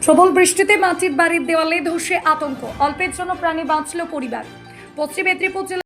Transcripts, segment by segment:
প্রবল বৃষ্টিতে মাটির বাড়ির দেওয়ালে ধসে আতঙ্ক, অল্পের জন্য প্রাণে বাঁচল পরিবার। পশ্চিম মেদিনীপুর জেলা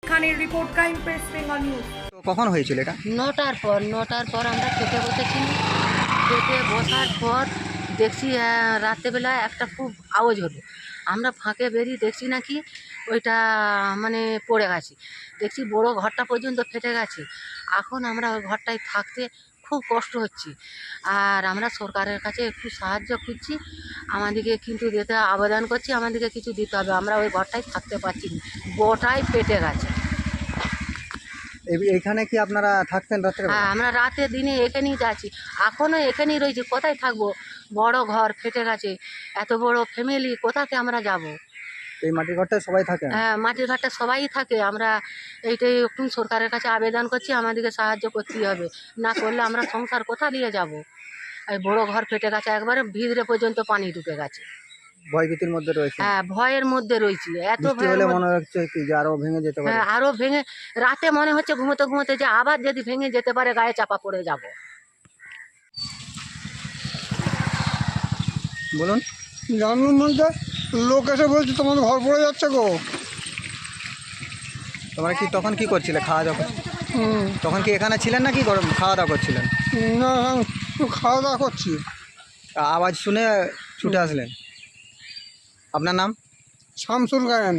খানের report, crime press Bengal news. তো কখন হয়েছিল এটা? নটার পর আমরা খেতে বসেছি। খেতে বসার পর দেখছি রাত্রেবেলা একটা খুব আওয়াজ হলো। আমরা ফাঁকে বেরিয়ে দেখছি নাকি ওইটা মানে পড়ে গেছে। দেখছি বড় ঘরটা পর্যন্ত ফেটে গেছে। এখন আমরা ওই ঘরটায় থাকতে খুব কষ্ট হচ্ছে। আর আমরা সরকারের কাছে একটু সাহায্য খুঁজছি, আমাদেরকে কিন্তু দিতে আবেদন করছি, আমাদেরকে কিছু দিতে হবে। আমরা ওই ঘরটায় থাকতে পারছি না, গোটাই ফেটে গেছে। এইখানে কি আপনারা থাকতেন রাত্রে? হ্যাঁ, আমরা রাতে দিনে এখানেই যাচ্ছি, এখনও এখানেই রয়েছি। কোথায় থাকবো? বড় ঘর ফেটে গেছে, এত বড় ফ্যামিলি, কোথাকে আমরা যাব? এই মাটির ঘরটায় সবাই থাকেন? হ্যাঁ, মাটির ঘরটা সবাই থাকে। আমরা এইটাই একটু সরকারের কাছে আবেদন করছি, আমাদেরকে সাহায্য করতেই হবে, না করলে আমরা সংসার কোথা দিয়ে যাব? এই বড় ঘর ফেটে গেছে, একবারে ভিতরে পর্যন্ত পানি ঢুকে গেছে। ভয়ভীতির মধ্যে রয়েছে? হ্যাঁ, ভয়ের মধ্যে রয়েছি। এত বৃষ্টি হলে মনে হচ্ছে কি যে আরো ভেঙে যেতে পারে? হ্যাঁ, আরো ভেঙে, রাতে মনে হচ্ছে ঘুমোতে ঘুমোতে যে আবার যদি ভেঙে যেতে পারে, গায়ে চাপা পড়ে যাব। বলুন। জানলাম বলতে লোক এসে বলছে তোমাদের ঘর পড়ে যাচ্ছে গো। তোমরা কি তখন কি করছিলে? খাওয়া দাওয়া হুম, তখন কি এখানে ছিলেন নাকি খাওয়া দাওয়া করছিলেন? না আমি খাওয়া দাওয়া করছি। আওয়াজ শুনে ছুটে আসলেন। আপনার নাম? শামসুল গায়েন।